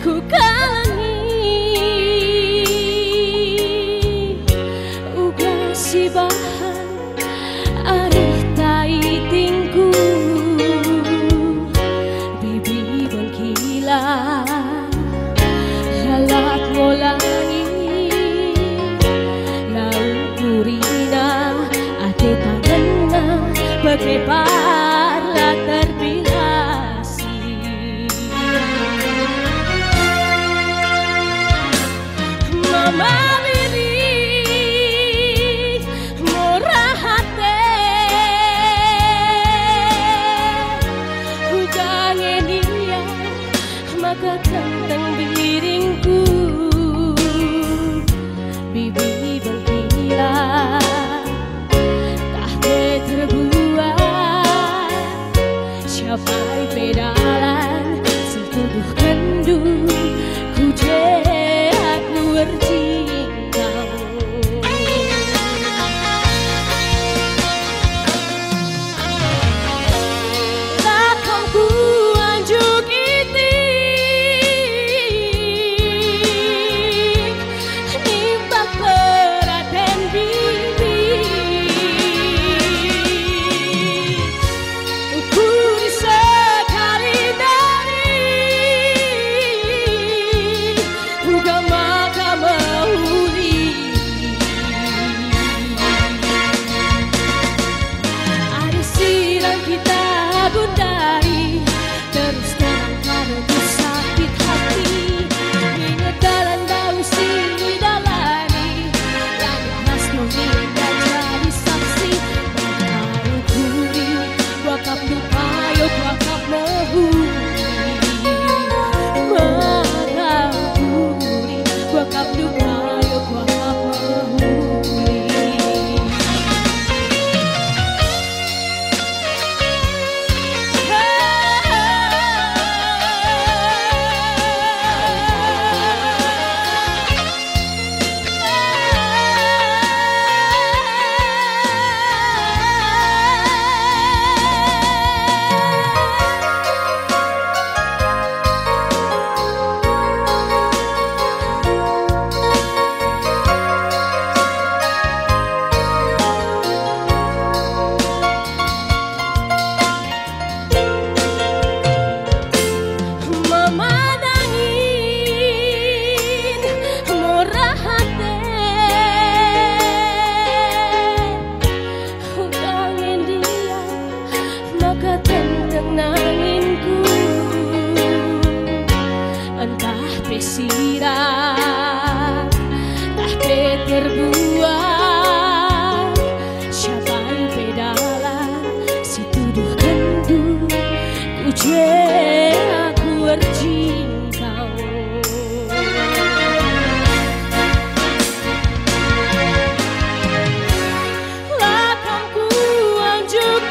ku kalangi uga si bahan arih tai tingku bibi bangkila halat ngolangi lau kurina ate tanganna bagai parla terbilasi mama lirik murah hati ugange dia maka tentang biringku bibi bangkila tahte terbuat capai pedalan setuduh kendu ku jehat luar jingkau lakang ku anjuk itik nimbak peraten bibi ukur sekali dari uga maka mahuli ada sirang kita gundari terus terang karena sakit hati ingat dalam daun si dalani yang khas nungi dan jadi saksi maka ukuri wakap lupayo wakap mahuli maka ukuri wakap lupayo wakap mahuli Sirah tak terbuat capai pedalan si tuduh kendu ku aku berjingkau lakang ku anjuk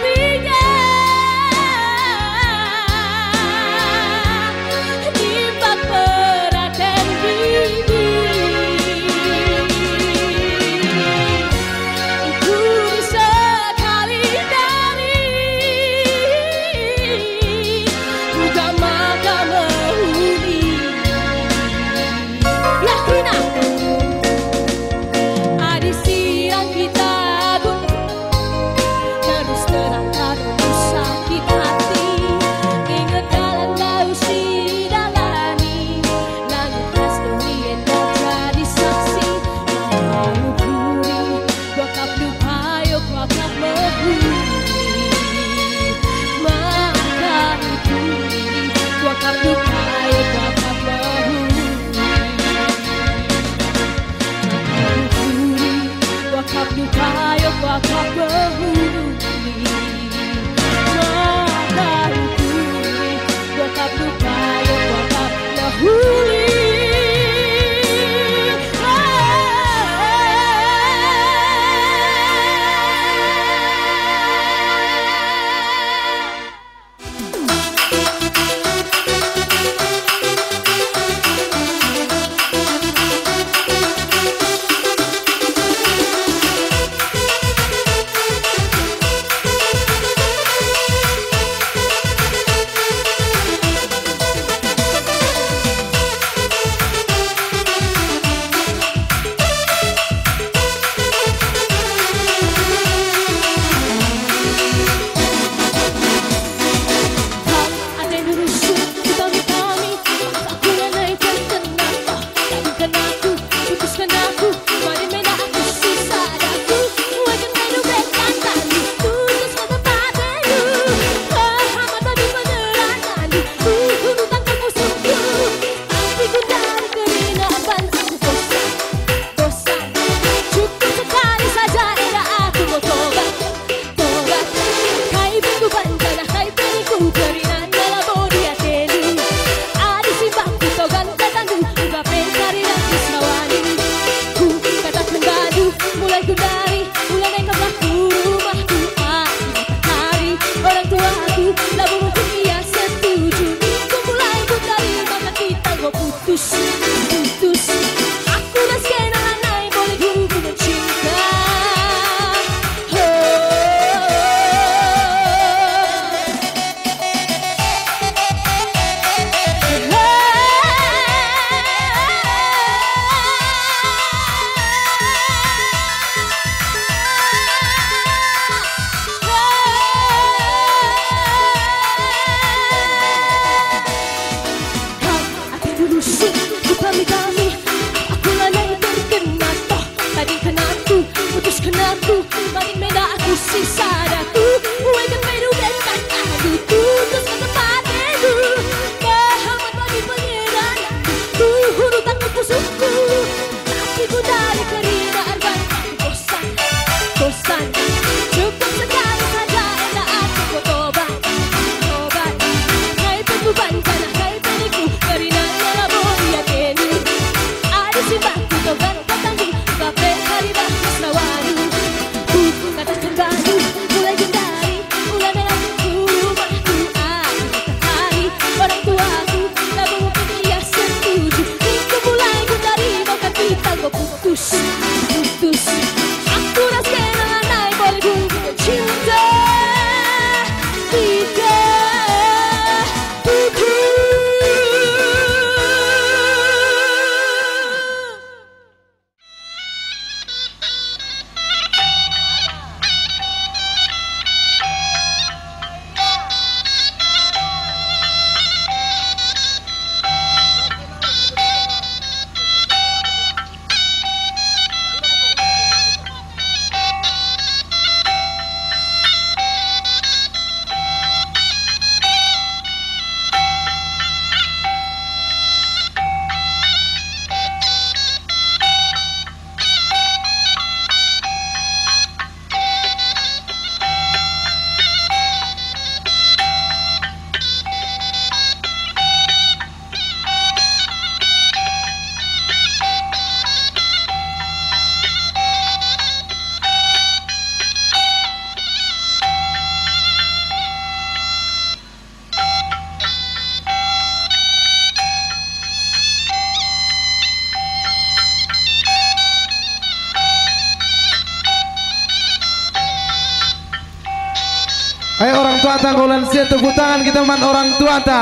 tua ta kaulan sia tepuk tangan kita man orang tua ta.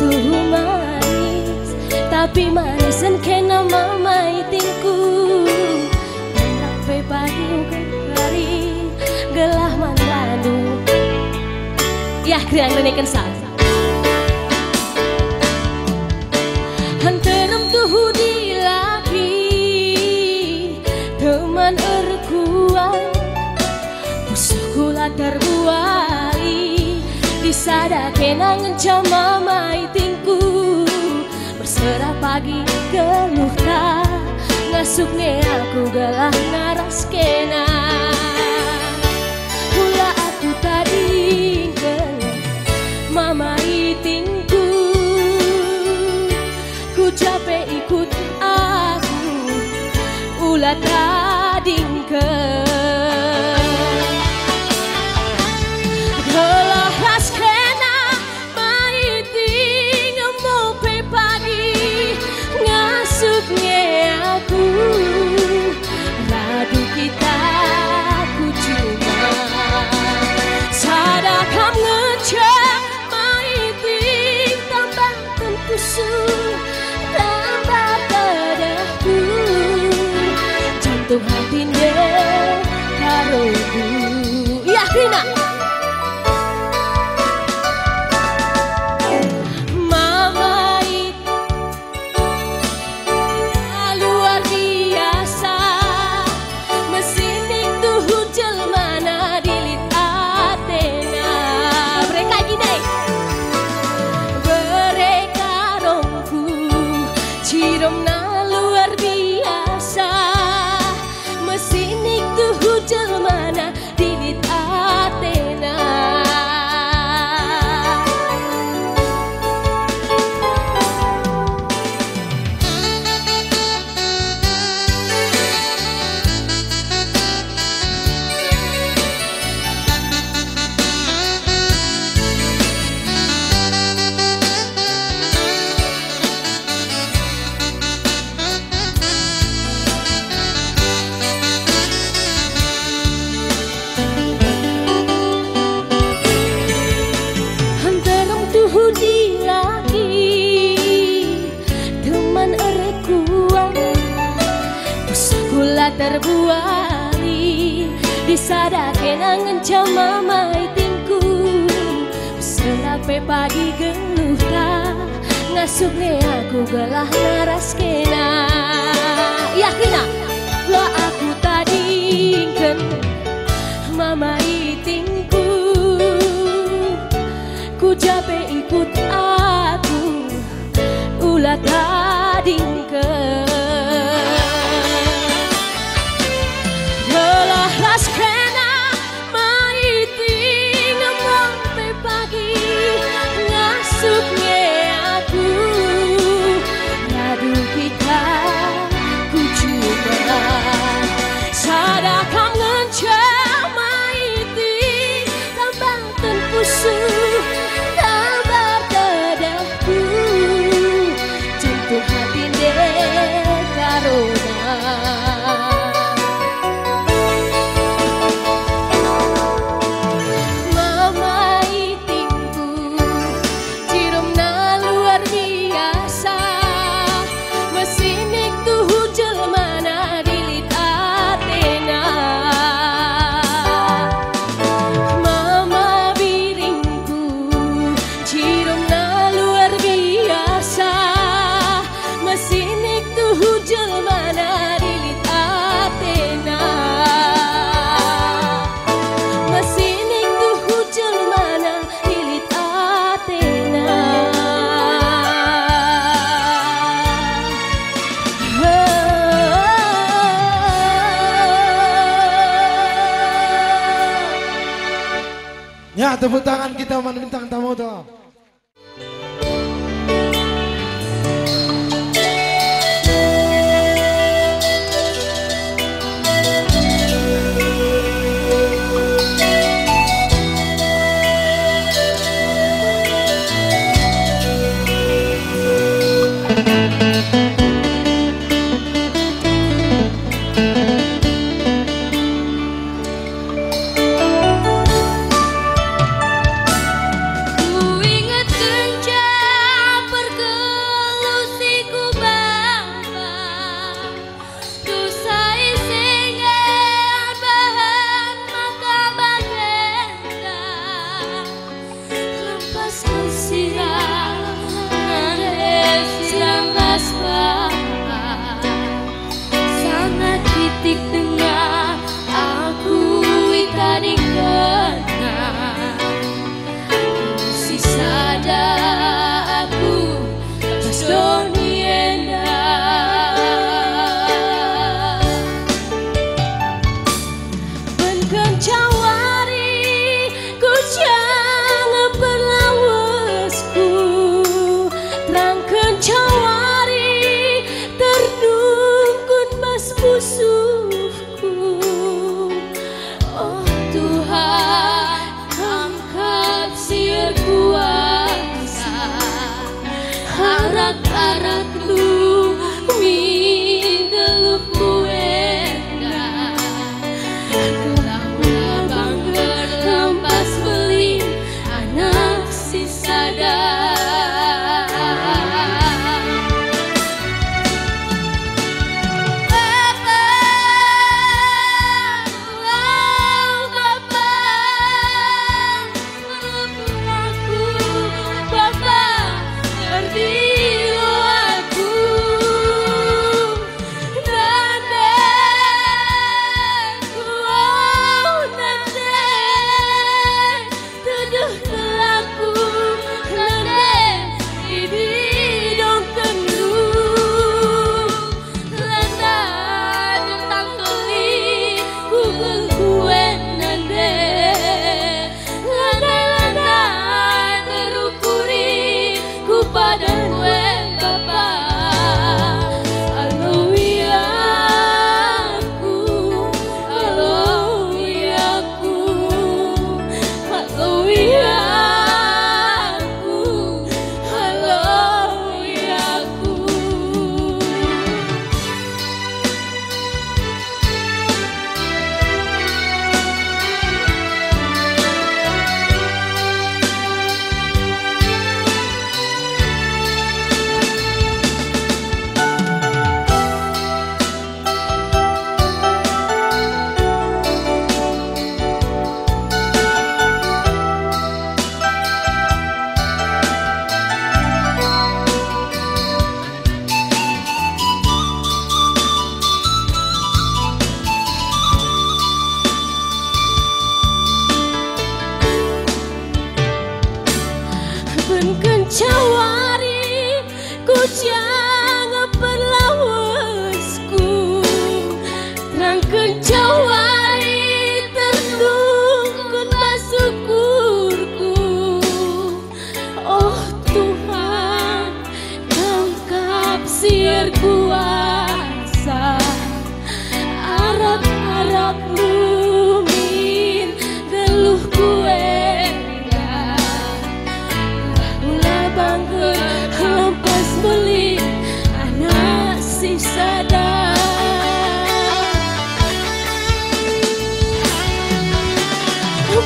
tuh manis, tapi manisan kena mamai tingku. Sampai pagi hari gelah manlanu. Ya krian menekan salsa. Hanterem tuh di lagi teman erkuan. Sekolah terbuai disada kena ngencam mamai tingku. Berserah pagi geluh tak ngasuknya aku gelah naras kena. Pula aku tadi gelah mamai tingku. Ku capek ikut aku ulah tadi jantung hati deh karoku. Ya Rina mama itu luar biasa. Mesin itu jelmana dilit Athena. Mereka gini mereka rongku ciromna luar biasa. Mesin itu jelmana dilit Athena. Di lagi teman erkuan. Sekolah terbuai disada kena ngencam mamai tingku. Selape pagi geluh tak ngasuknya aku gelah naras kena. Yakina lo aku tadi kan mamai tingku. Ku capek ikut aku ulah tadi gelah ras kena maiting sampai pagi ngasuknya aku. Ngadu kita ku coba sadakam ngencam maiting tambah tenpusu. Ya, tepuk tangan kita bintang tamu tuh. Ku ingat Cawari ku jangan perlawasku Terangkan cawari tertungkun syukurku Oh Tuhan tangkap siar kuasa Arab-Arab lumin geluh kue Lepas beli anak si sadar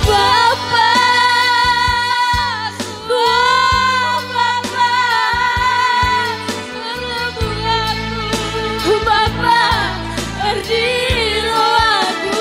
Bapak, oh Bapak, berlabuh aku Bapak, berdiri aku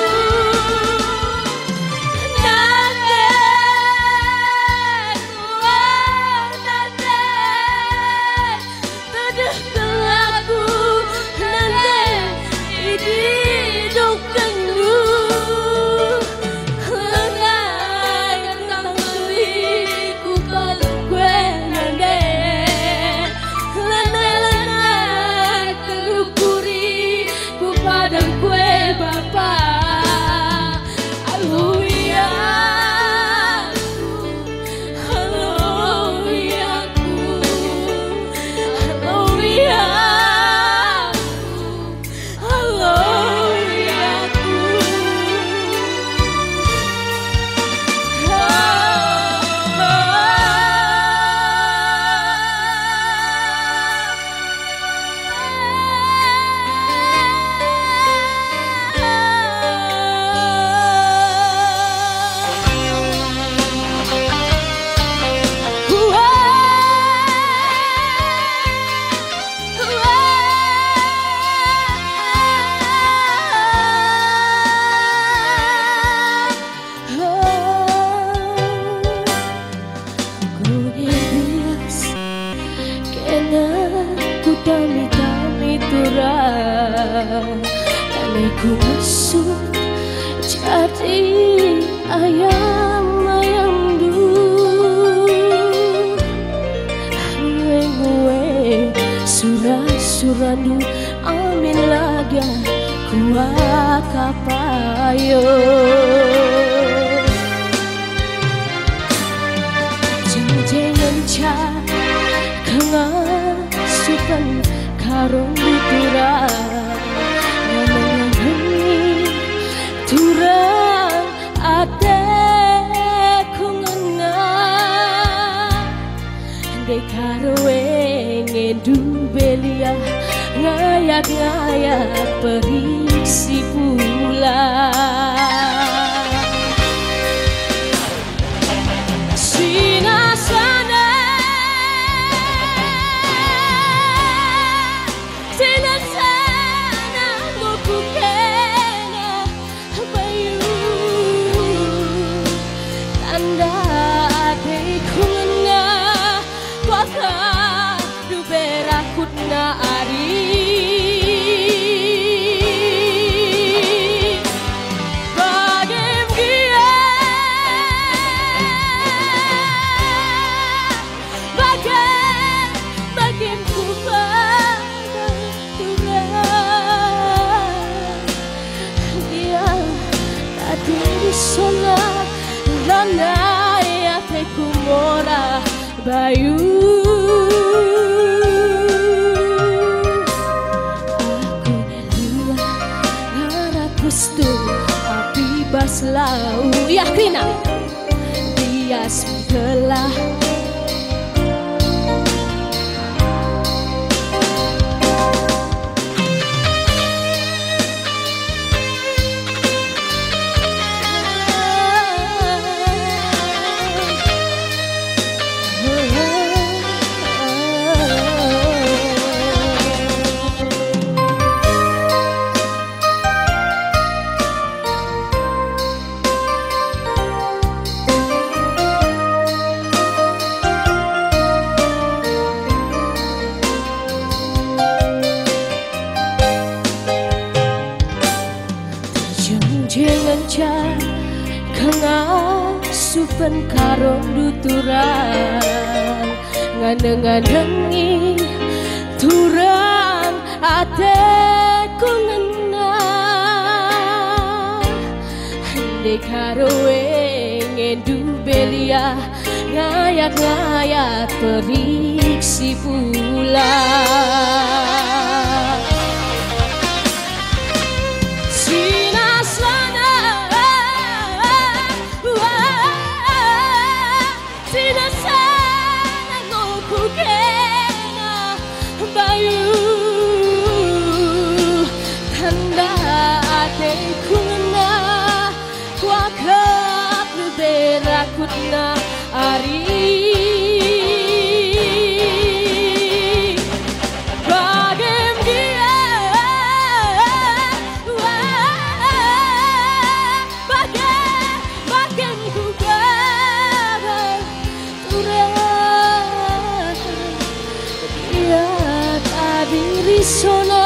Tami-tami turang Anehku masuk jadi ayam-ayam du Gue surah-surandu amin lagi kuah kapayo Jeng-jengan cak sukan karung diturang Ngomong-ngomong turang adekku ngena Dek karo wenge ngendu belia ngayak-ngayak periksi pula. Sinasana sinasana ngokukena bayu tanda adekuna kota duberakutna ari bagem gia bagem kubana turang dia tadi solat lana ya tekumora bayu. Api baslau yakrina dia segala jangan cak kangasupan karong duturan ngandeng-ngandengi turang ateku ngena hende karowe ngendu belia ngayak-ngayak periksi pula. Berakutna ari bagem dia bagem ku turang dia tadi risona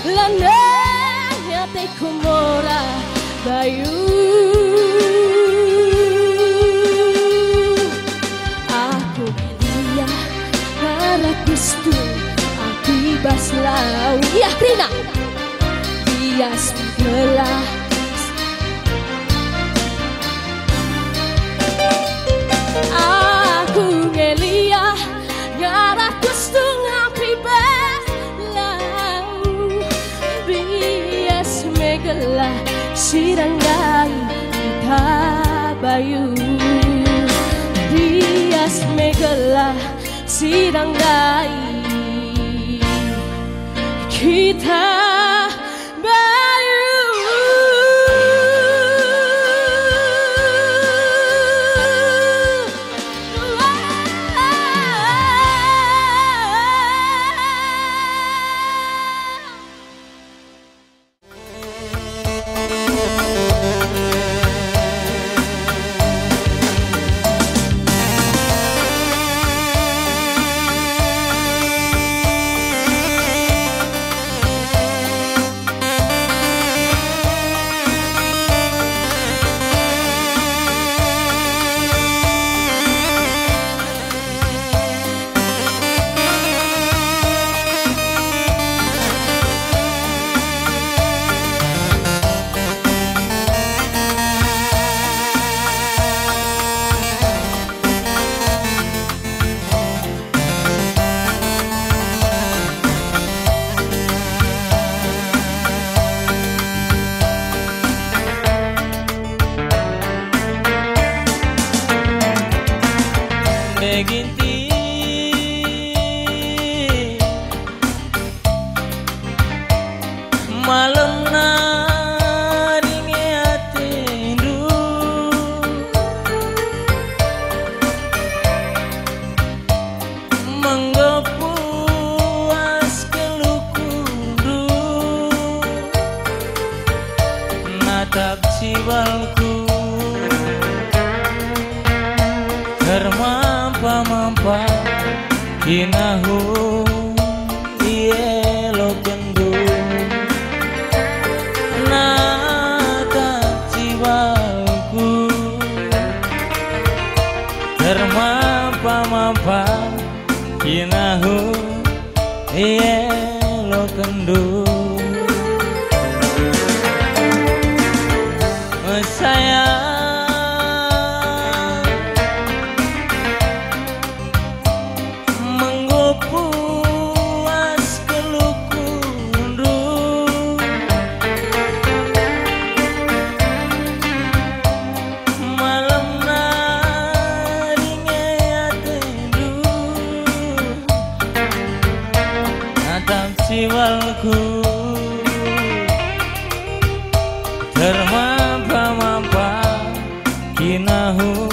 lananya tekumora bayu. Api baslau yakrina dia segala aku ngelia ngarah kustung api baslau bias megala siranggai kita bayu bias megala siranggai kita bayu. Iye lo kendu sayang menggupuas kelukundu malam naringnya yatendu natap jiwaku termampa-mampa kinahu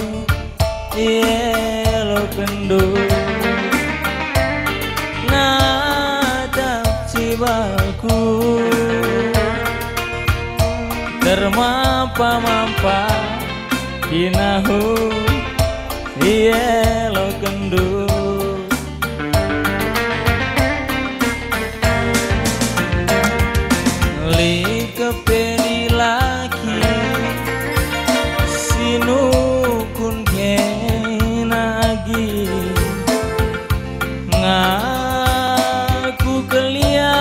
lo kendu natap jiwaku termampa-mampa kinahu lo kendu li kepeni lagi sinukun kenagi ngaku kelia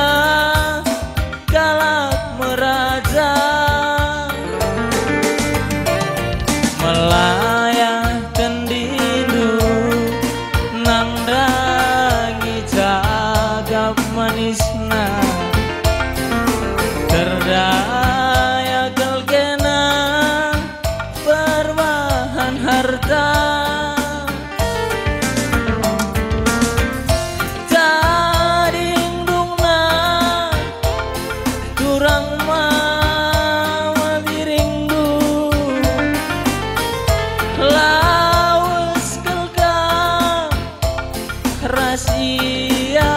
galak meraja melayahkan dindu nang dangi cagap manisna terdaya kelkena berbahan harta jadingdungna kurang mawa biringdu lawas kelka rahasia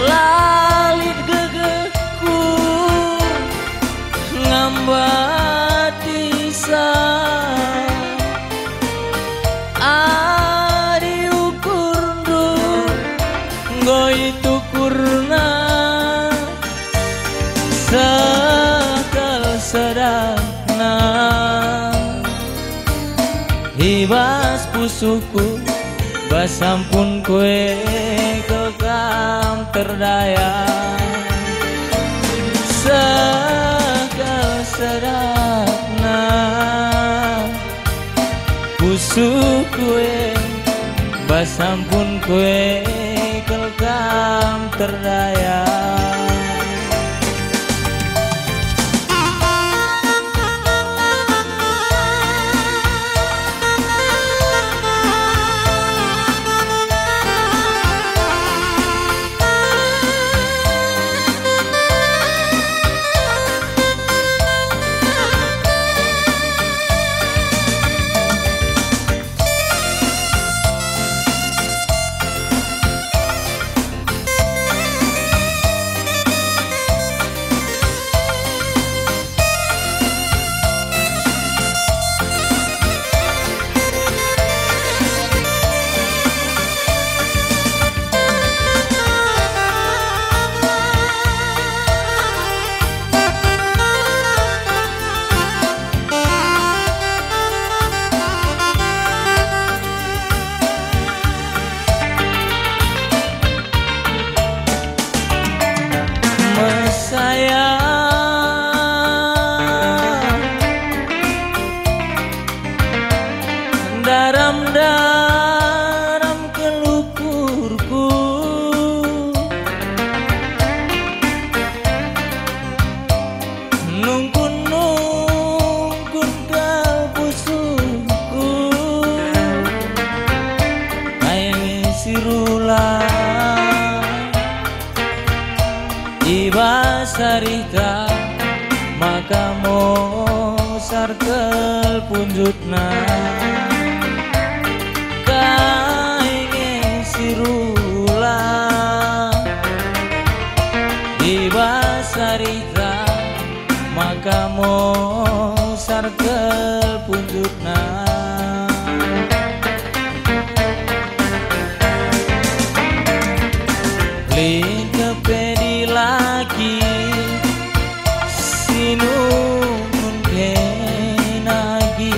lalit gegeku ngambatisa adi ukurdu ngoi tukurna sakal sedana ibas pusuku basampun kue kekam terdaya sakal sedana pusuk kue basampun kue kekam terdaya daram-daram kelukurku nungkun-nungkun kalbusuku kayak sirula ibasarita maka mosar kel punjutna sirula ibasarita maka mosar kel punjutna lingkepe lagi sinungun kenagi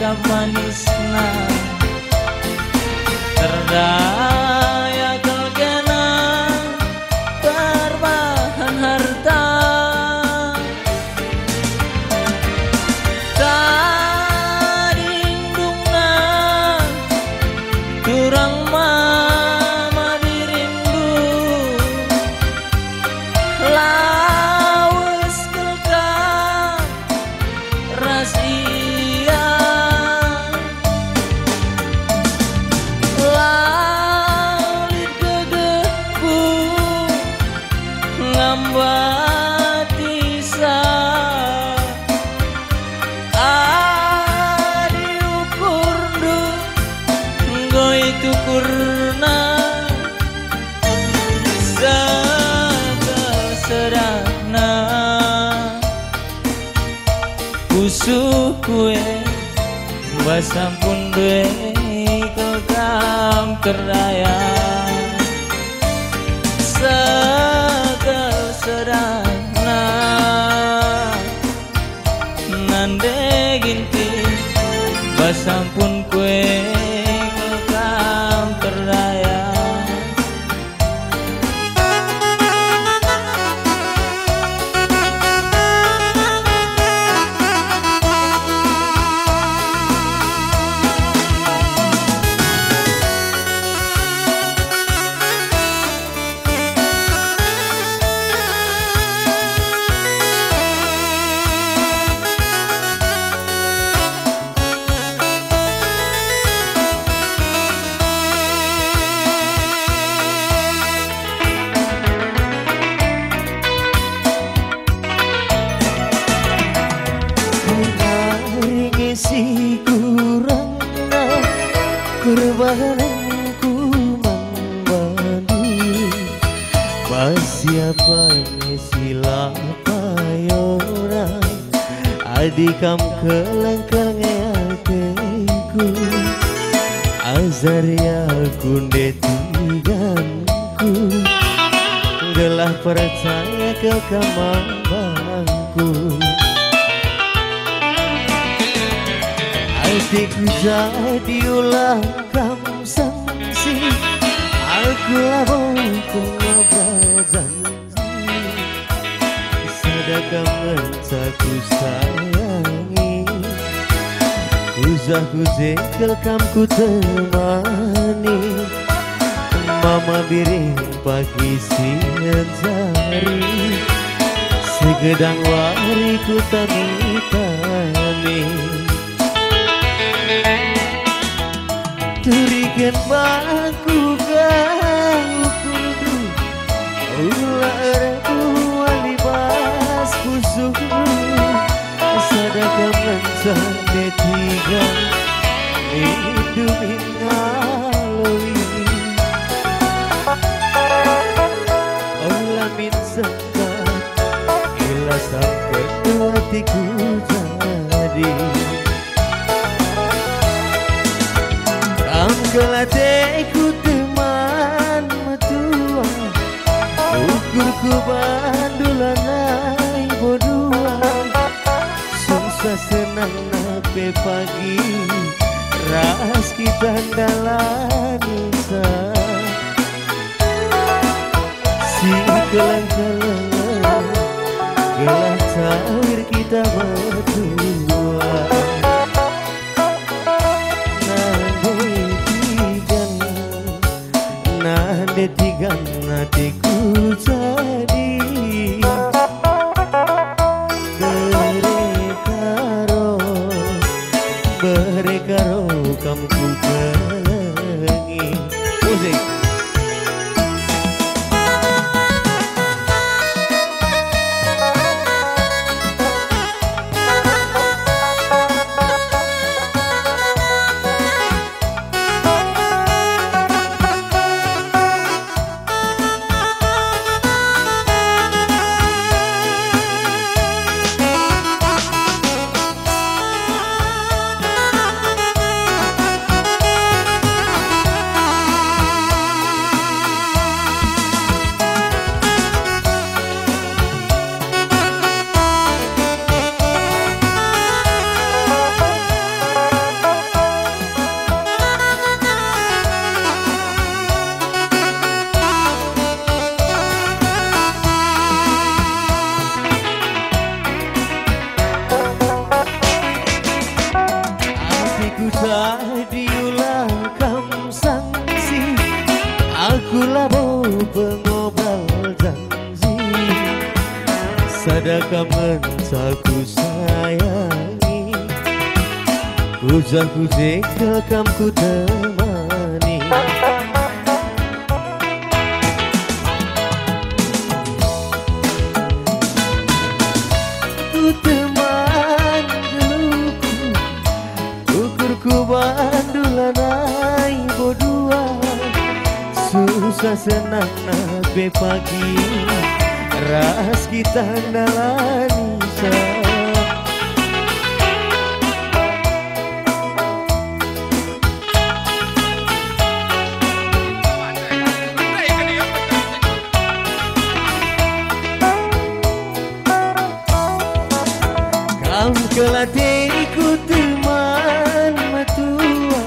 cakap manisna terdaya kelkena berbahan harta tadindungna turang mama dirindu lawas kelkam rahasia lalit gegepu ngambatisa adi ukur du goy tukurna sekedana usuh kue basampun due kelkam terdaya sekedana nande ginti basampun kue kelkam terdaya si kurangna kurbananku membantu siapa sila payora adikam kelengkang ateku azaria kunde tiganku gelah percaya ke kamambangku hatiku jadi ulah kamu sangsi aku labongku ngobrol janji sadakah mencaku sayangi kuzah kuzekel kamku temani mama biring pagi siang jari segedang wariku tani-tani turikan baku kau kudu ulah reku walibas kusuku sadakah mencari tiga hidup ingalui Allah min sekat gila sampai hatiku jadi Angkelateku teman metua ukurku bandulanai bodua susah senang nape pagi ras kita dalam nisa si keleng-keleng gelah cair kita berdua nade tiga hatiku jadi berekaro kamu ku kelengi musik Ku tak diulang kam sanksi, akulah bau pengobal janji. Sadakah mensaku sayangi, hujanku jika kam ku temani. Ku teman geluku, ukurku bandulanai bodua. Susah senang nabe pagi, ras kita ndalani sa. Kam kelatiku teman matua,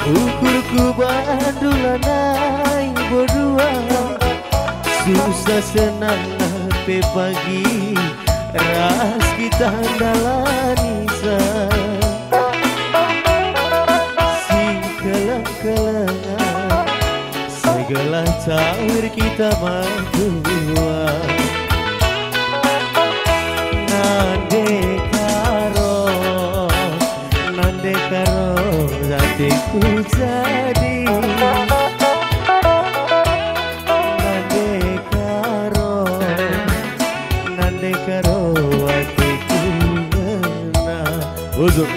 ukurku bandulanai bodua. Susah senang nape pagi, ras kita ndalani sa. Si kelang-kelangan, segala cair kita berdua. Nande karo hatiku jadi. Nande karo hatiku ngena. Uzur.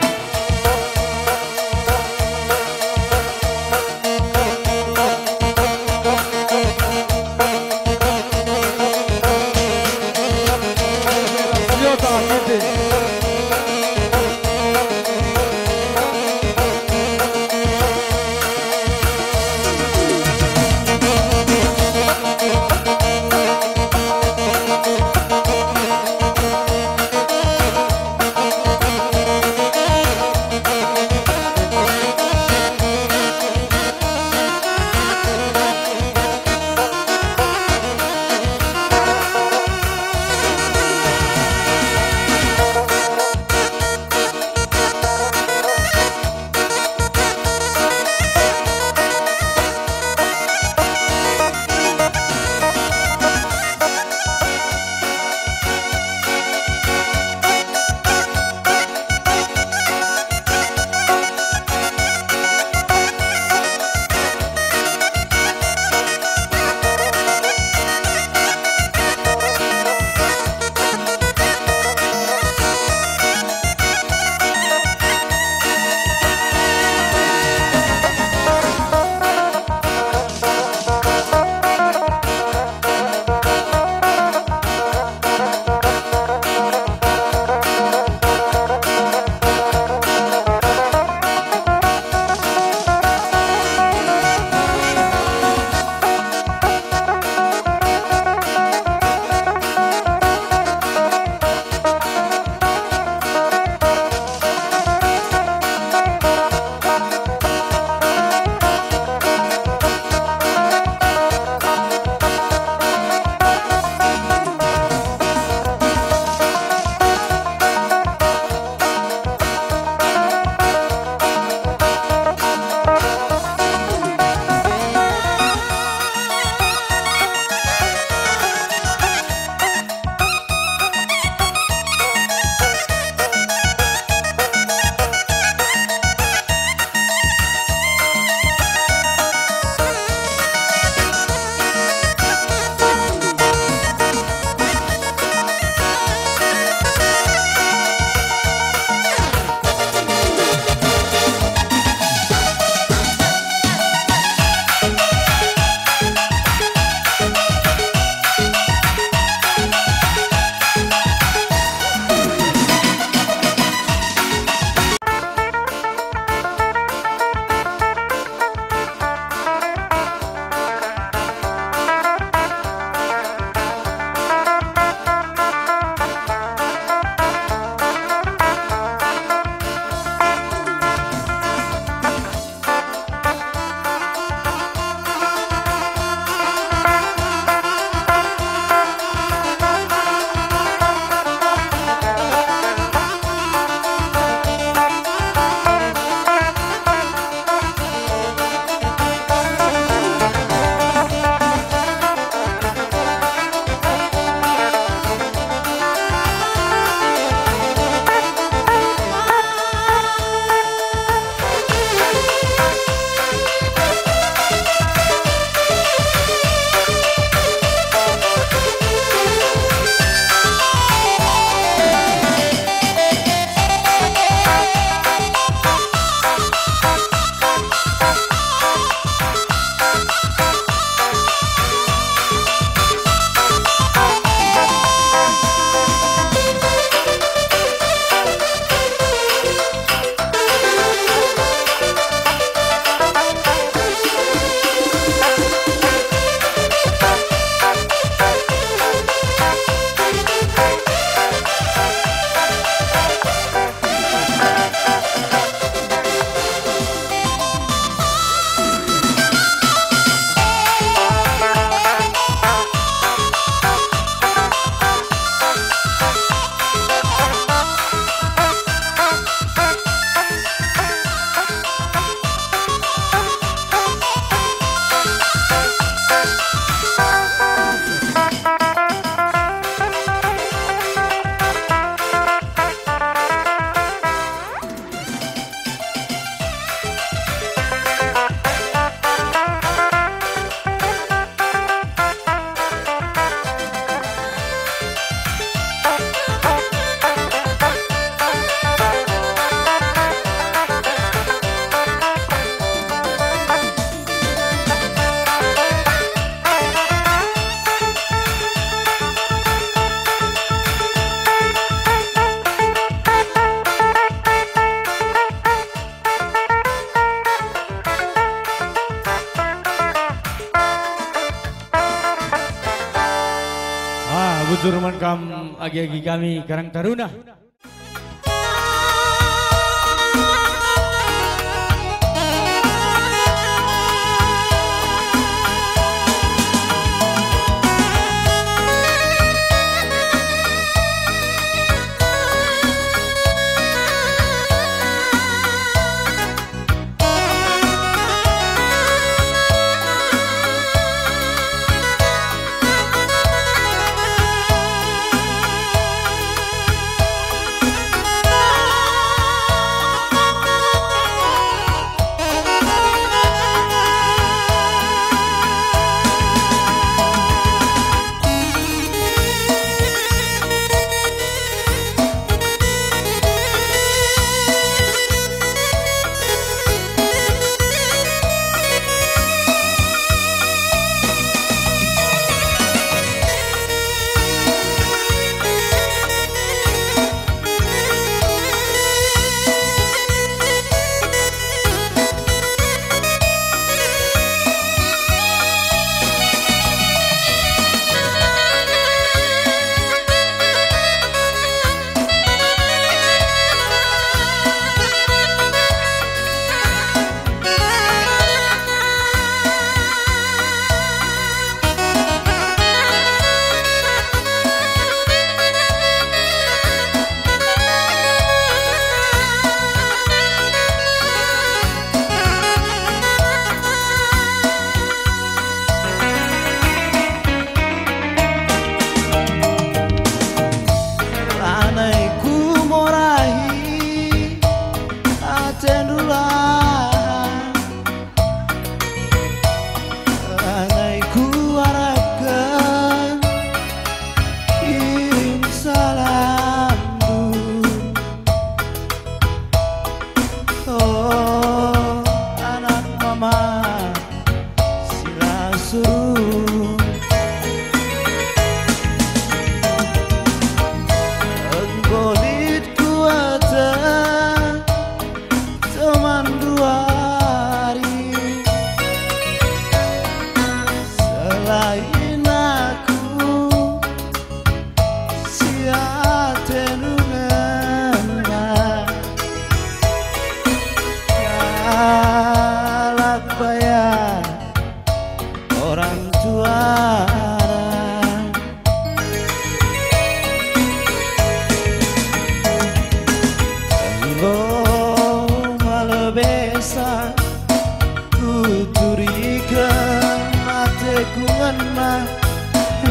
Ujur mankam agi-agi kami Karang Taruna.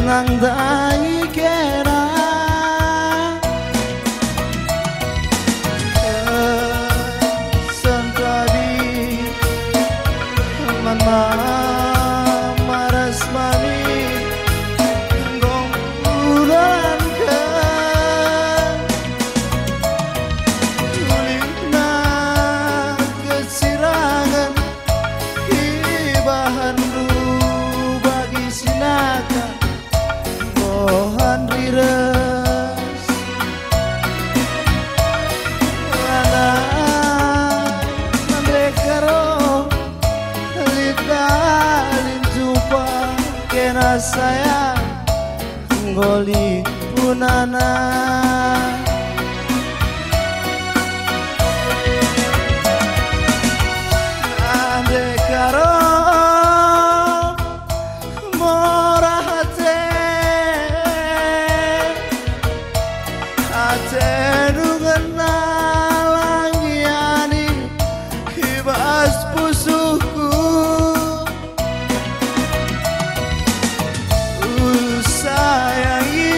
Nang dai kera santadi mana maras mani gong ulan ke tulina kesirangan ibahan du bagi sinaka Tuhan riras Anak Mandekaro Lidalin jumpa Kena saya Goli punana Mandekaro Tenungan nalangiani hibas pusuku sayangi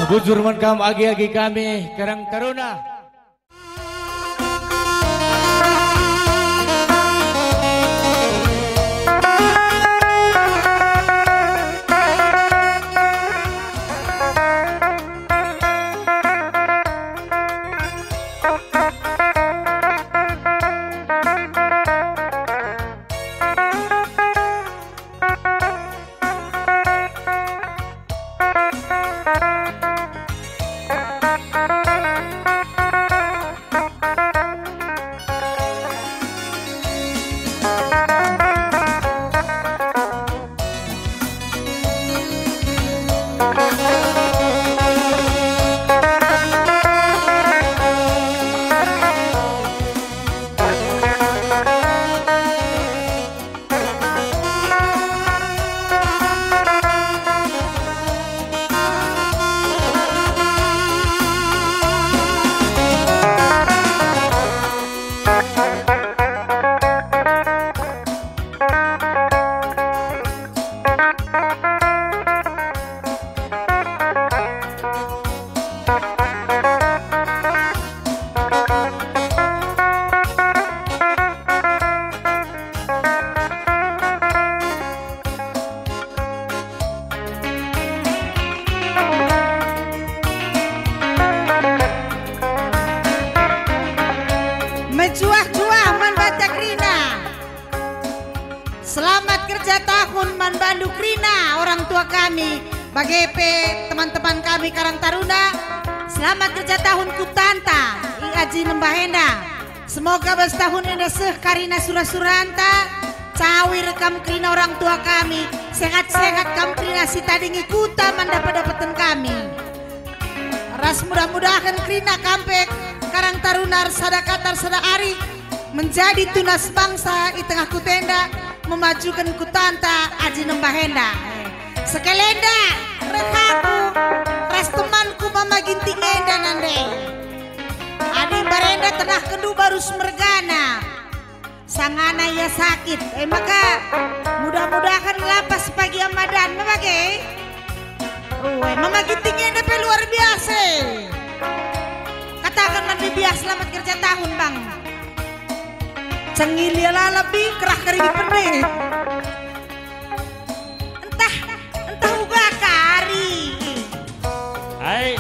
Bujur man kam agi-agi kami Karang Taruna. Mencuah-cuah Man Batak Rina. Selamat kerja tahun Man Bandung Rina, orang tua kami, BGP, teman-teman kami Karang Taruna. Selamat kerja tahun Kutanta, Aji Nembahenda. Semoga bertahun ini karina surah-suranta. Cawi rekam Krina orang tua kami, sehat-sehat kam Krina si tadingi kuta mendapat-dapatan kami. Ras mudah-mudahan Krina kampek Karang Taruna sadakatar sadari menjadi tunas bangsa di tengah kutenda memajukan kutanta Aji Nembahenda. Sekelenda rekaku ras temanku mama ginting enda nande. Adi barenda tenah kedu baru semergana. Sangana ya sakit. Maka mudah-mudahan lapas pagi Ramadan memage. Mama ginting enda luar biasa. Katakan lebih biasa selamat kerja tahun bang. Cengilia lebih kerah kering pendek. Entah uga kari. Hai.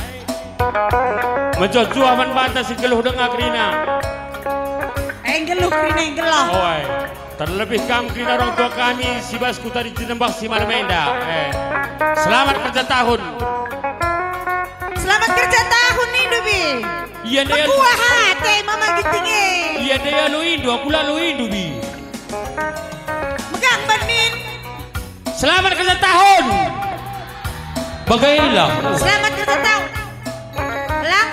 Mencocu aman batas geluh dengar Krina. Geluh Krina geluh. Oi. Terlebih kam Krina orang tua kami si Basku tadi Jenembak si Malamenda. Selamat kerja tahun. Selamat kerja tahun nih Dubi. Iya dia. Buah hati mama gitinge. Iya dia lu Indo, aku lalu Indo bi. Megang Banin. Selamat kerja tahun. Bagailah. Selamat kerja tahun.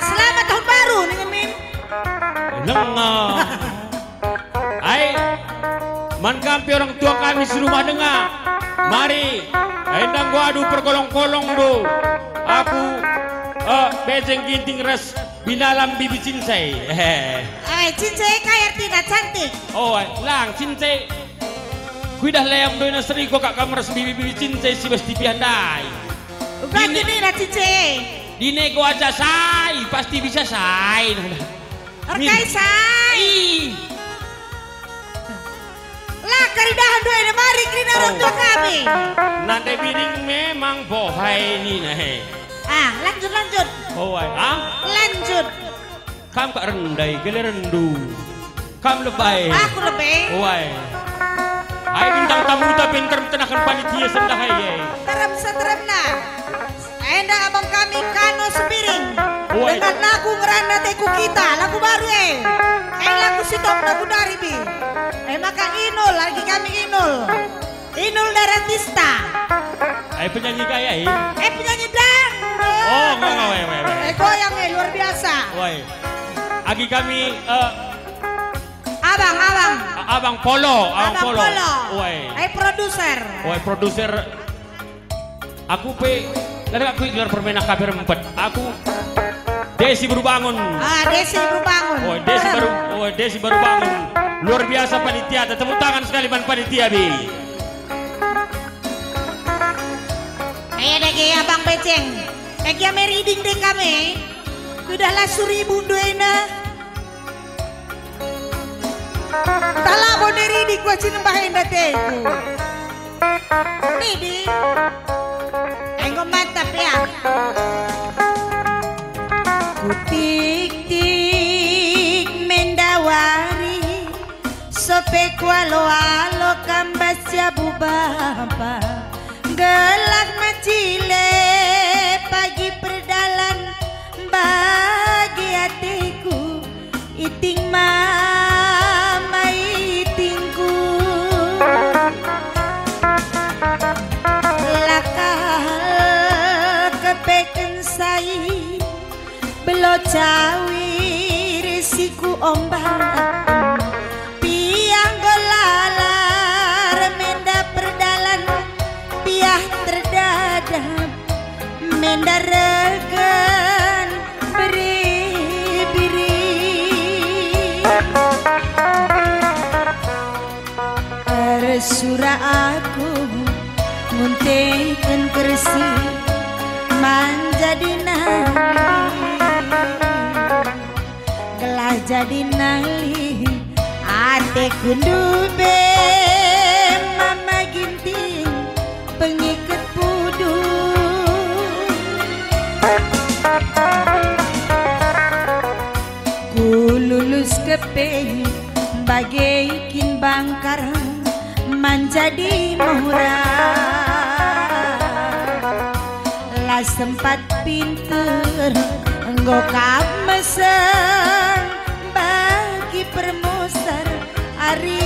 Selamat tahun baru nih Min. Dengar. Hai. Man kampi orang tua kami di rumah dengar. Mari. Endang gua adu perkolong-kolong do. Aku bejeng ginting ras binalam bibi cincai. Cincai kayak Tina cantik. Oh, lang cincai. Kuidah layam do nasri ko kak kamar bibi cincai si besti piandai. Berarti nih lah cincai. Dine ko aja say, pasti bisa say. Orkai say. Lah karidahan doa ini mari Krina orang tua kami. Nanti biring memang bohai ni nih. Lanjut. Oh, lanjut. Kam kak rendai, kele rendu. Kam lebay. Aku lebay. Wai. Ai bintang tamu ta pinter tenakan panitia sendah ai. Terem na. Enda abang kami Kano Sepiring. Dengan lagu ngerana teku kita, lagu baru lagu sitop lagu dari bi. Maka Inul lagi kami Inul. Inul Daratista. Penyanyi kaya penyanyi dang. Oh, enggak. Goyang luar biasa. Woi. Agi kami Abang Polo. Woi. Produser. Woi, produser. Aku dari aku gelar permainan KPR 4. Aku Desi baru bangun. Desi baru bangun. Desi baru bangun. Luar biasa panitia. Tepuk tangan sekali panitia bi. Ayo deh Abang Beceng. Egi meriding deh kami. Kudahlah suribu duena. Tala mo dari gua sinambahin dati. Nidi. Engko mantap ya. Kutik-tik mendawari sope kualo-alo kambas jabu bapa gelak macile pagi perdalan bagi hatiku iting mama itingku lakal kepeken sai belo cawir siku ombak piang golalar menda perdalan piah terdadap menda regen beri-biri Resura aku nguntekan kersi manjadi nali gelah jadi nali ate kundube mama ginting pengikat pudu ku lulus kepe bagai kin bangkar menjadi murah lah sempat pinter engkau kamesen bagi permusar ari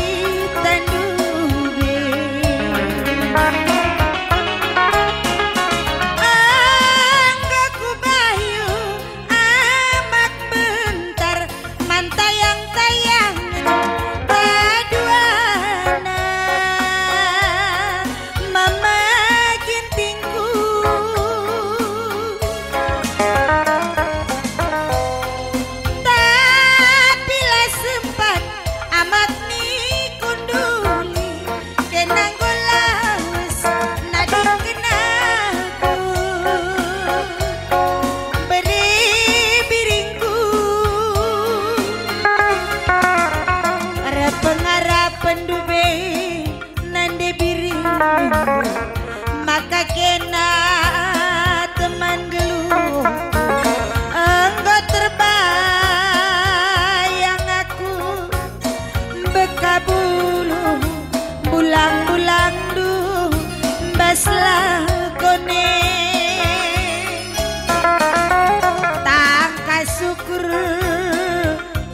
tandube anggaku bayu amat bentar mantayang-tayang paduana mama gintingku tapi lah sempat amat nih kunduli kenang golas nading kenaku beri biringku harapan dube nande biring maka kena teman geluh enggak terbayang aku bekabulu bulang-bulang du baslah kone tangkas syukur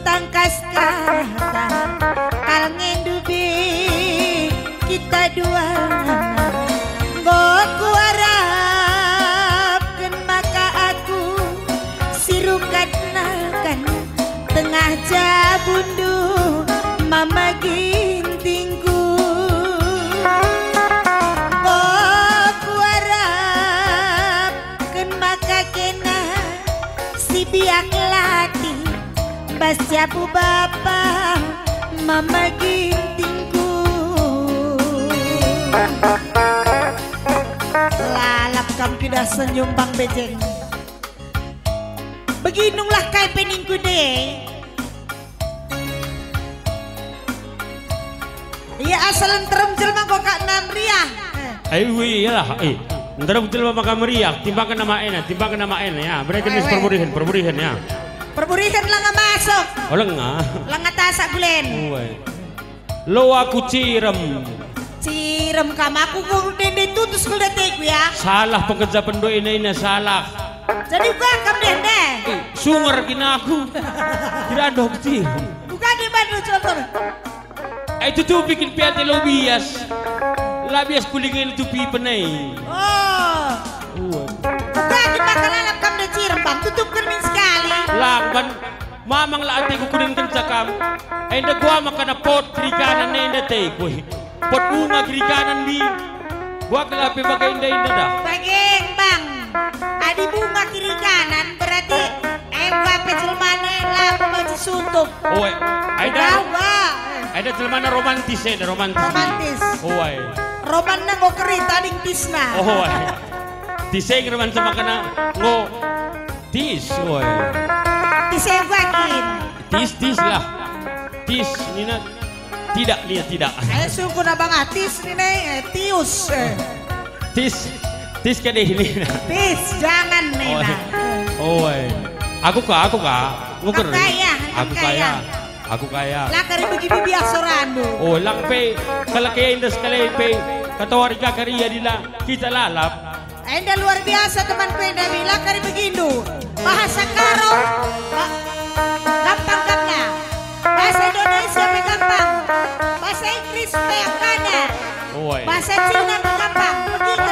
tangkas kata kal ngendubi kita dua goku harapkan maka aku sirukat nakan tengah jabundu mama gintingku goku harapkan maka kena si biak lati bas jabu bapa mama gintingku lalap kam kidah senyum bang bejeng beginunglah kai peningku deh ya asalan terem jelma kok kak namriah Ayo iyalah, ntar betul maka meriah, timbangkan nama ya, mereka ini perburihan ya. perburihan lah nggak masuk Oh lengah. lah tasak gulen Lo aku cirem kam aku guru dende tutus kuda teku ya salah pekerja pendok ini salah. jadi bukan kam dende Sunger kina aku, tidak ada kecil. bukan di Bandung contoh Itu tuh bikin piate lo bias, labias kulingin itu pi penai. oh bukan di makanan kam de cirem bang tutup kermin sekali Langban, mamang lah ati kukunin kencakam. Enda gua makan pot kiri kanan enda teh kue. Pot bunga kiri kanan bi. Gua kelapi bagai indah dah. bageng bang adi bunga kiri kanan berarti gua pecel mana lah pembaca suntuk Oh, Jawa ada celmana romantis ya, romantis. romantis Oh, roman na ngo kerita ding tisna Oh, Tiseng naman sama kana ngo tis, woy. Disewakin. Tis lah. Tis, Nina. Tidak, Nina, tidak. Saya sungguh na bang atis ni Nay, tius. Tis ka deh, Nina. Tis, jangan Nina. Woy. Aku ka. Nguker. Aku kaya. Lah kari begini biasa ranu. Oh, lang pe. Kalakayin das kalay pe. Katawari ka kariya nila. Kita lalap. Enda luar biasa teman ku yang bilang kari begini. Bahasa Karo. Gampang. Bahasa Indonesia pe gampang. Bahasa Inggris pe yang kana. Bahasa Cina pe gampang. Begitu.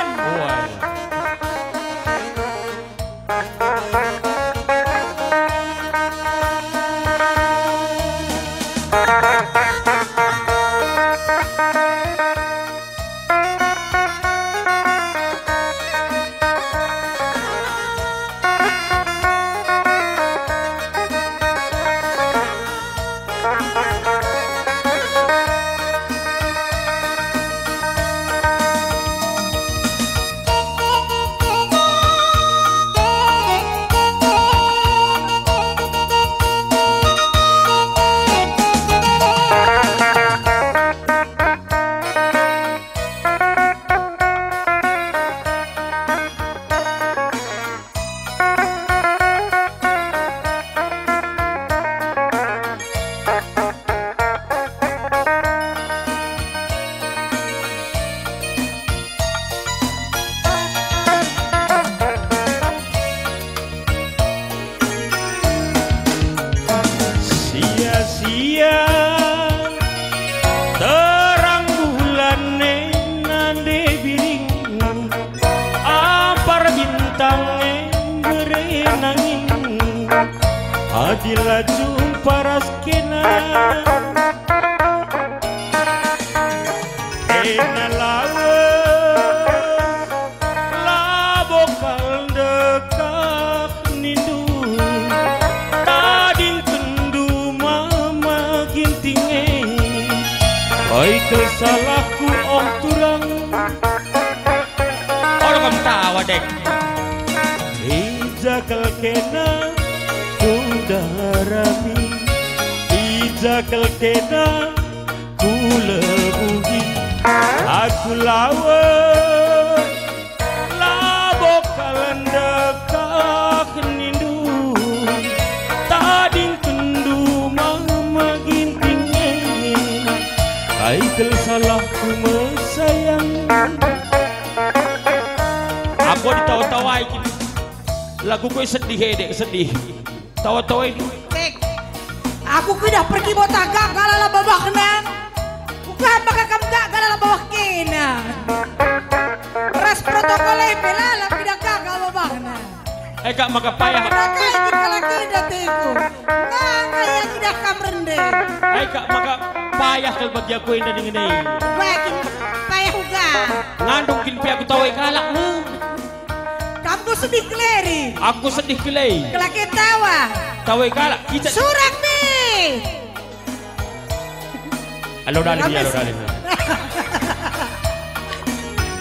Adila jumpa raskena Ena lawas Labokal dekak nindu Tading kendu mama gintinge Baik kesalahku om turang Orang kamu tawa dek Ijakal kena Kudarami Ijakal kena Kulebuhi Aku lawan Labokalan dekak nindu Tading kendu mama gintingnya Kaikel salahku mesayang Aku ditawa-tawai Lagu ko sedih hedek sedih Tawa-tawa ini. Aku sudah pergi bota gagal ala babakna. Bukan baka kam gagal ala babak kena. Ras protokol pelala tidak gagal babakna. Kak maka payah. Maka ini kalaki datiku. Nanga yang tidak kam rende. Kak maka payah kalau bagi aku yang dengan ini. Baik payah juga. Ngandung kin aku tahu kalak mu. Kamu sedih keleri. Aku sedih kelai. Kelaki tawa. Tahu kalak kita. Surak nih. Halo Dalin.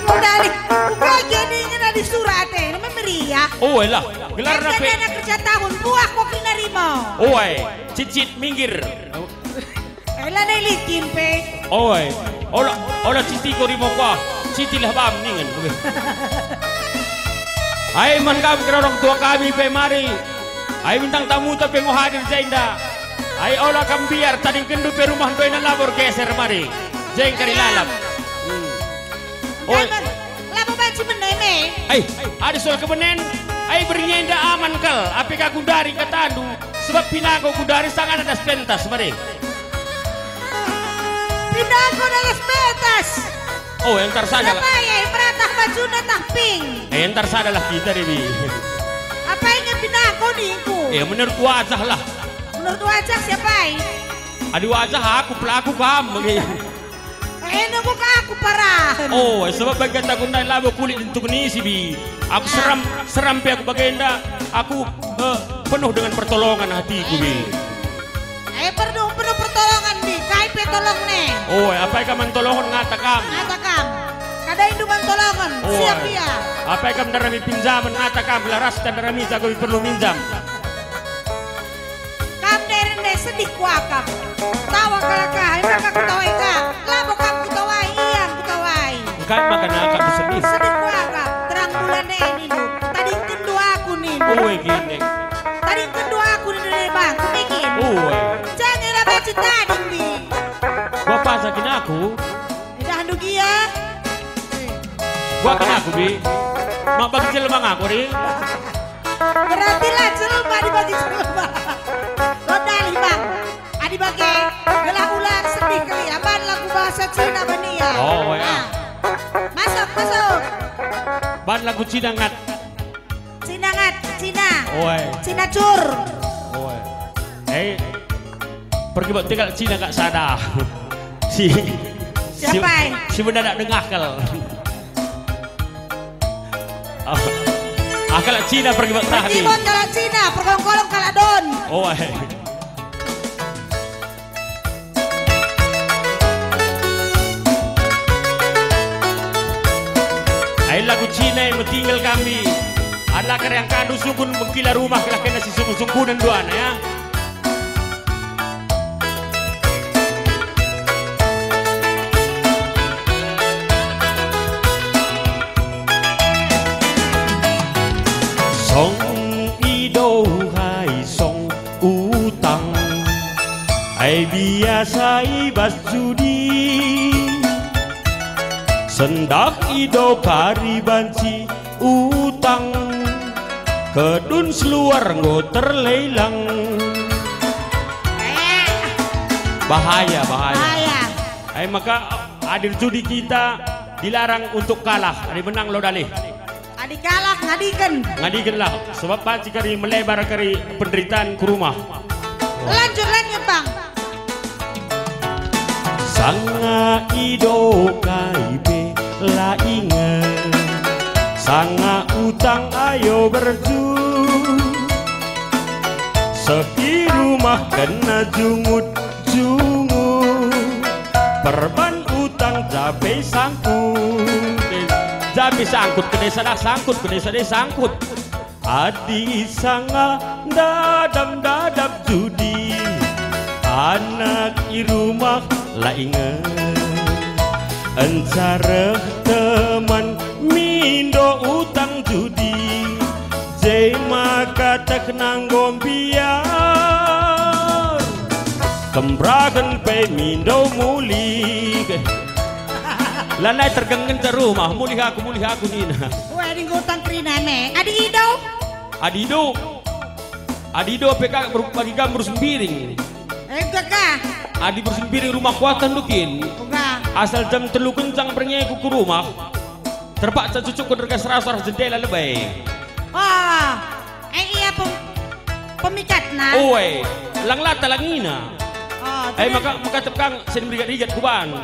Dalin. Bukan jadi ingin ada surat namanya meriah. Oh lah. Gelar apa? Karena kerja tahun buah kok nerima. Oh cicit minggir. Elah nelikin pe. Oh olah citi ko rimo ko. Citi lah bam ningen. Hai mangkam kira orang tua kami pe mari. Hai bintang tamu tapi mau hadir jenda. Hai olah kambiar tadi kendu pe rumah doina labor geser mari. Jeng kari lalap. Lama banci menene. Hai ada soal kebenen. Hai berinya indah aman kal. Api kaku dari ke tandu. Sebab pinago ku dari sangat ada pentas mari. Pinago ada pentas. Oh entar saja lah. Apa ya peratah baju natah pink. Entar saja lah kita ini. Apa yang pinago niku? Menurut wajah lah. Menurut wajah siapa? Adi wajah aku pelaku kamu. Nunggu ke aku parah. Oh sebab bagian tak guna labo kulit untuk nisi bi. Aku seram pe aku bagian aku penuh dengan pertolongan hatiku bi. Penuh pertolongan bi. Kai pe tolong ne. Oh apa yang kamu tolongan ngatakam? Ngatakam. Ada induman tolongan. Siap ya. Apa yang kamu darami pinjaman ngata kamu laras dan darami jago perlu minjam. Kamu dari sedih kuakam. Tawa kalakah, emang aku tawai kak. Labo kamu kutawai, iya kutawai. Kan makan kamu sedih. Sedih kuakam. Terang bulan ini lu. Tadi kedua aku nih. Uwe gini. Tadi kedua aku nih bang. Bikin. Uwe. Jangan apa cita dingbi. Gua pasakin aku. Dah dugi ya. Gua kan aku bi. Mak bagi celebang aku ri. Berarti lah celebah dibagi celebah. Lodali bang. Adi bagi gelah ular sedih kali. Abang lagu bahasa Cina bania. Oh ya. Masuk masuk. Ban lagu Cina ngat. Cina ngat. Cina. Uwe. Cina cur. Uwe. Pergi buat tinggal Cina gak sadar. Siapa? Si mendadak dengakal. Akal Cina pergi buat tadi. Pergi buat kalau Cina, perkolong-kolong kalau don. Oh, Ayo lagu Cina yang tinggal kami. Adalah yang kadu sukun menggila rumah kena si sungkunan duaan ya. Song ido hai song utang ai biasa ibas judi sendak ido kari banci utang kedun seluar ngo terlelang bahaya. Ai maka adil judi kita dilarang untuk kalah. Ada menang lo dalih. Adi kalah ngadikan lah sebab panci kari melebar kari penderitaan ke rumah. Lanjut bang. Sanga ido kaibe la inget sanga utang ayo berju sepi rumah kena jungut perban utang jabe sangkut jabe sangkut ke desa sangkut adi sanga dadam judi anak i rumah la inget encareh teman mindo utang judi jai maka tek nanggom biar kembragan pe mindo muli lanai tergengen ke rumah mulih aku nina. Wah di ngutang krina me Adido PK bagi gambar sembiring. Kakak. Adi bersembiring rumah kuatan dukin. Asal jam telu kencang pergi ke rumah. Terpaksa cucuk ke derga serasar jendela lebay. Oh, iya pemikat na. Oe, lang lata langina. Oh, maka tepkang sen berigat kuban.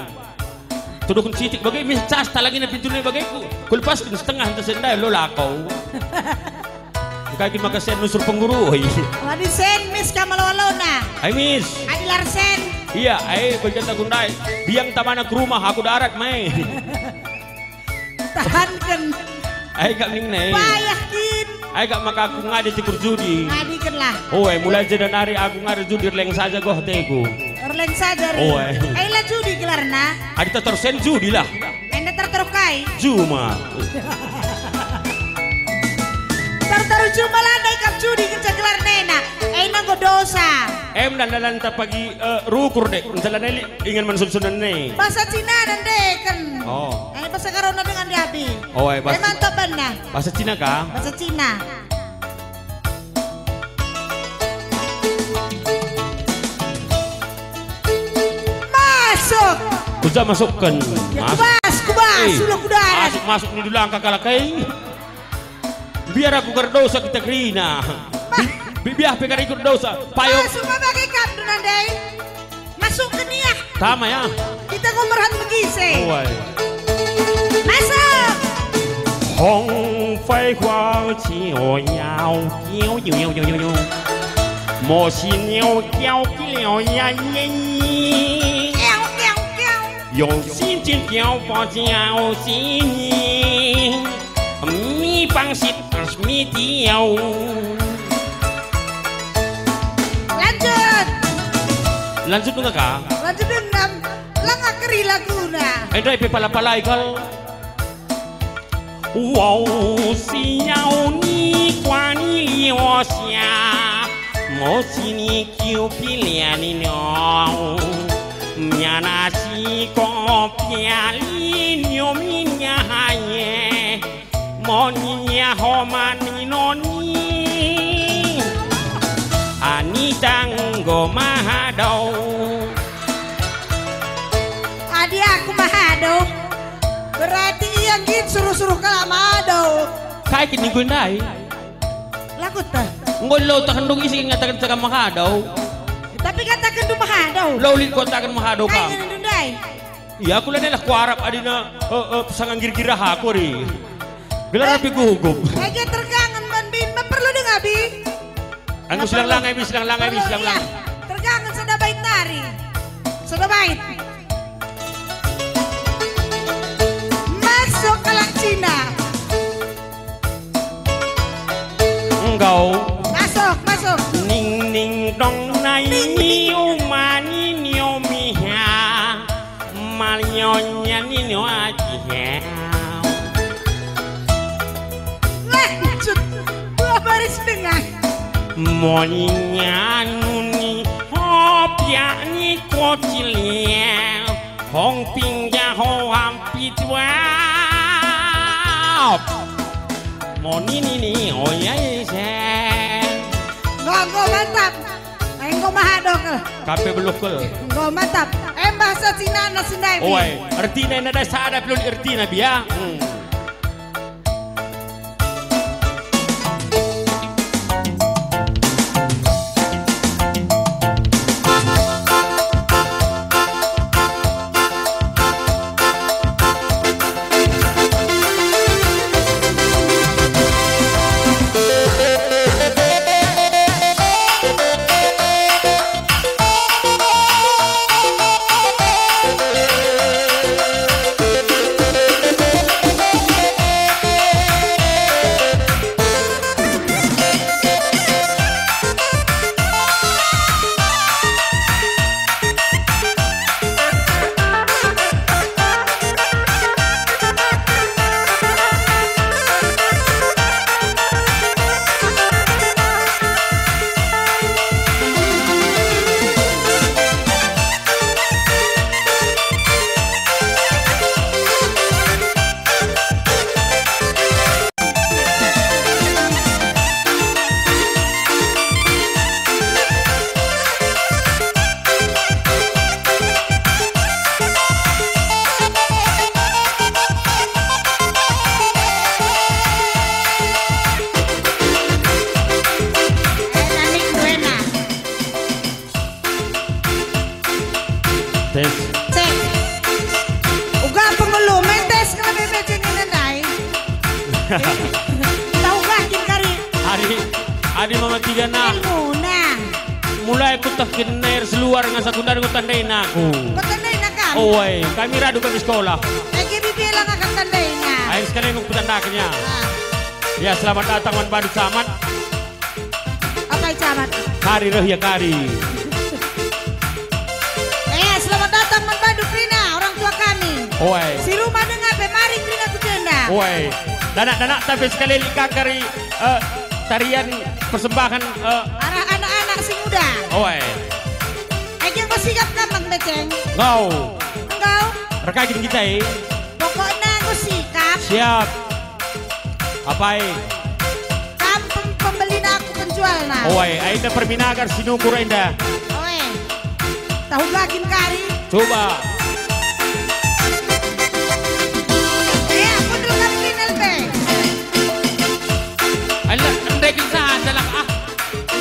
Tudukun sitik bagai mis cas talangin na pintunya bagai ku lepas setengah ta sendai lo lakaw. Kagin maka sen nusur pengguru. Adi sen mis kamalawalaw na. Ay miss. Adi larsen. Iya, berkata gundai. Biang tamana ke rumah aku darat mai. Tahankan. Kak ning nei. Bayahkin. Kak maka aku ngadi tikur judi. Ngadikan lah. Mulai jadi hari aku ngadi judi leng saja goh teku. Erleng saja ri. Lah judi gelarna. Adi tersen judi lah. Enda terterukai. Cuma. Taruh cuma lah naik judi ke gelar nena. Nanggo dosa. Dan pagi rukur dek. Jalan ingin mensusunan nih. Bahasa Cina dan deken. Oh. Bahasa Karona dengan diabi. Bahasa. Mantap banda. Bahasa Cina kah? Bahasa Cina. Masuk. Kuja masukkan. Kubas. Sudah kudarat. Masuk ni dulu angka kalakai. Biar aku berdosa kita kerina. Biar pegar ikut dosa. Payung. Masuk pakai kabdu nandai. Masuk ke nia. Tama ya. Kita ngomorhan begise. Masuk. Hong fai huang qiao yao yao yao yao yao. Mo xin yao yao yao ya ye. 用心情调把交心，mi pangsit resmi tiaw. Lanjut Lanjut ka? Lanjut dengan Langa Keri Laguna. Ay dai pe pala-palay kal. Wow siyaw ni kwani liosya, mo sini kiu piliani no. Miana si ko piali nyo minya haye, mo niya homani noni. Ani tanggo mahadaw. Adi aku mahadaw. Berarti yang gitu suruh-suruh ka mahadaw. Kaya kini ko nai. Lagut ta. Ngolo ta kandung isi ngatakan sa mahadaw. Tapi katakan du mahadaw. Lawlit ko takan mahadaw ka. Ay ganun day. Iya aku lang nila kuarap adi na sangang girgira ako ri. Gelar api gugup. Ay tergangan man bin perlu deng abi. Ang silang langay bis silang langay bis silang lang. Tergangan sa dabait nari. Sa dabait. Masuk ke lang Cina. Engkau Masuk, masuk. ning ning dong nai ni umani ni omiha malionya ni no aji. Lanjut. Dua baris tengah. Moninya nuni hopya ni kocilia hong pingja ho hampit wap moni ni oh ya sen Nggo mantap. Ay nggo mahadok. kape belukul Nggo mantap. Bahasa Cina na sindai. oi artina na da sada pelun artina biya tes Cek. Uga pengeluh mentes kana bebeceng ngendai. Tahu gak kin kari Adi mama tiga na ilmuna. mulai ku takin nair seluar nga sakundar ko tandai na aku. Patandai na ka. Oi, kami radu kami sekolah. GBB lang akan tandai na. Akhir sekali nung petandakannya. Ya selamat datang Wan Badut Samad. Apa camat? Kari reh ya kari. Selamat datang Man Badut Rina, orang tua kami. Oi, Si rumah dengar pemaring Rina Kudenda. oi. Danak-danak tapi sekali kari tarian persembahan. Arah anak-anak si muda. Oi, Yang kau sigap kamang beceng. kau Engkau. rekakin kita Pokoknya aku sikap. Siap. Apa Kampung pembeli na aku penjual na. Oi, aina perminagar sinukur enda. Oe. Tahu lagi kari. Coba. Aku dulu kami kenal be. Alah, andai kita adalah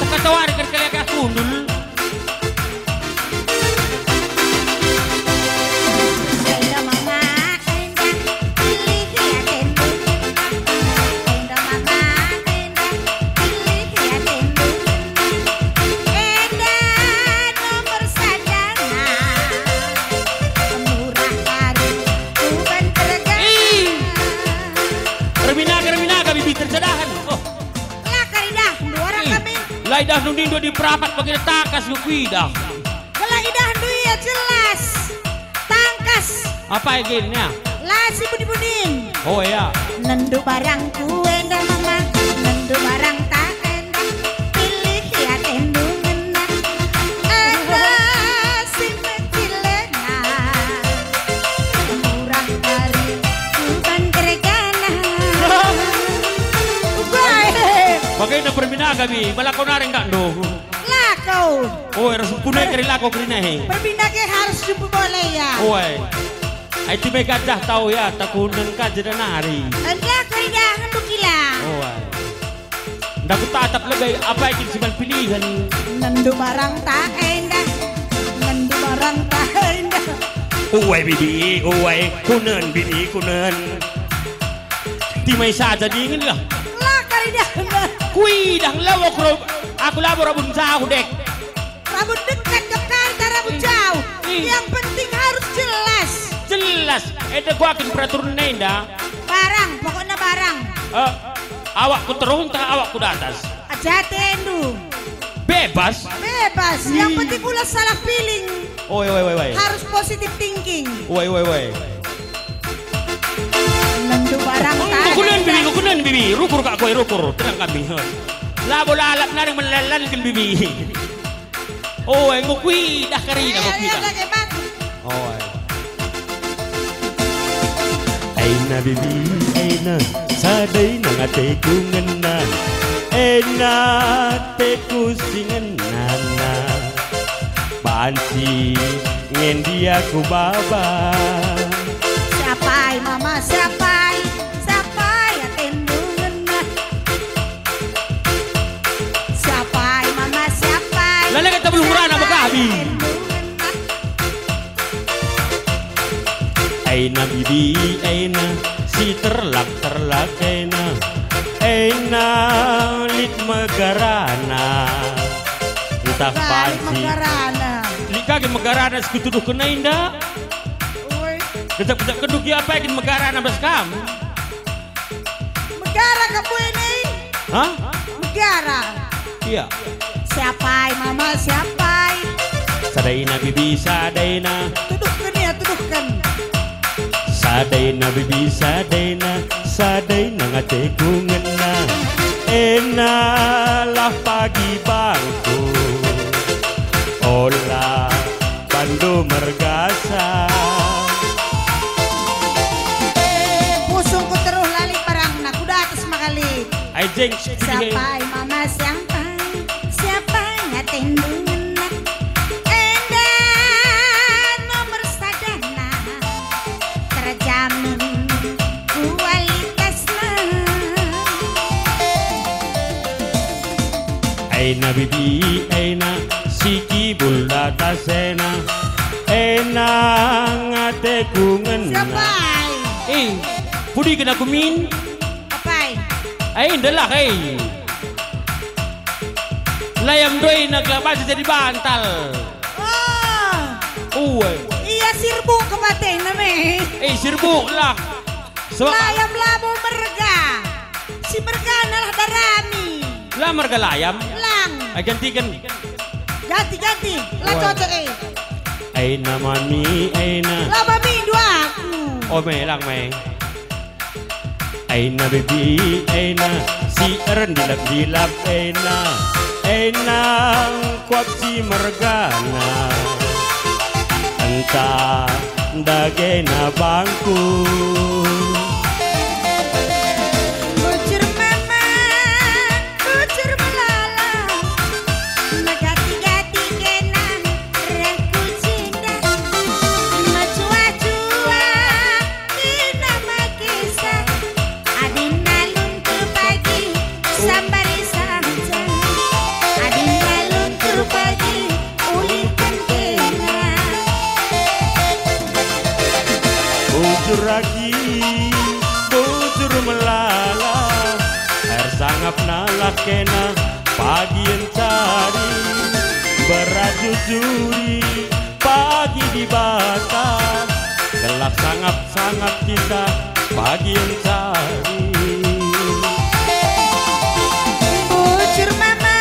katawarin kan kalian aku dulu. Laidah nudindo di perapat bagi takas gupidah. Kalau idah dui ya jelas. Tangkas. Apa egennya? Lasi budi-budin. Oh ya. Nendu barang kue dan mama. Nendu barang tak enak. Pilih ya tendu ngena. Si mecilena. Murah dari kuban keregana. Bagaimana perminaga bi? Malakaw na rin ka do. Lakaw. Oh, rasul punay ka rin lakaw ka rin eh. Berbina ke harus jumpa boleh ya. Oh, ay ti may gajah tahu ya, takunan ka dyan na hari. Anda keridahan bukila. Oh, ay. Ndak ko tatap lagay, apa ikin si malpilihan. Nendu barang tak enak. Nendu barang tak enak. Uway bibi, uway, kunan bibi, kunan. Ti may saja dingin lah. Lah keridahan. Kui dang lawak rob. Aku labo rabun sa aku dek. Rambut dekat ke kanta rambut jauh. Yang penting harus jelas. Jelas, ada gua akin peraturan na indah. Barang, pokoknya barang. Awak ku terus, tak awak ku di atas. Aja tendu. Bebas. Bebas. Yang penting pula salah feeling. Oi. Harus positive thinking. Oi. Nendu barang tak Kukunan bibi, rukur kak koi rukur, tenang kami. Labo lalap na rin malalan kan bibi. Oh, ngukui dah karina ngukui dah. Oh. Aina bibi, aina, sadai na ngate kungan na. Aina te kusingan na. Panci ngendi aku baba. Siapai mama siapai ya tendungan na. Siapai mama siapai. Lala kita belum merana bagabi. Aina bibi, aina si terlak aina lit magarana. Entah panci. Lika ke magarana sekutuduh kena indah. Detak keduk ya apa yang magarana bas kamu? Megara kamu ini? Hah? Megara. Iya. Siapai mama siapai. Sadaina bibi sadaina. Tudukkan ya tudukkan. Sadaina bibi sadaina ngate kungena. Enalah pagi bangku. Olah bandu mergasa. Pusungku terus lali parang nak udah atas makali. Ay jeng. Siapai mama siapai ngatendungan nak. Enda nomor sadana terjamin kualitasna. Aina bibi aina siki bulda tasena. Aina ngate kungena. Siapai. Pudi kena kumin. Apai. Ay indalah kay. Layam doi naglabas jadi bantal. Oh. Uwe. Iya sirbu kebateng name. Sirbu lah. Sebab Layam labo merga. Si merga nalah darami. lah marga layam. Lang. Ay gantikan. Ganti. Lah cocok Ay naman mi ay na. Laba mi dua aku. Oh may lang may. Ay na bibi ay na. Si eren dilap ay na. Ay nang kuat si mergana. Entah dage na bangku. Bujur mama, bujur melala. Megati-gati kenan, reku cinta. Macua-cua, dinama kisah. Adina luntur pagi, sambari samca. Adina luntur pagi, ulitkan kena. Bujur lagi, bujur melala. Air sangap nalak kena pagi yang cari. Berajujuri pagi di bata. Gelap sangap kita pagi yang cari. Bujur mama,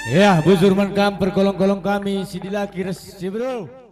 Ya, buzur man kam perkolong-kolong kami si dilaki res si bro.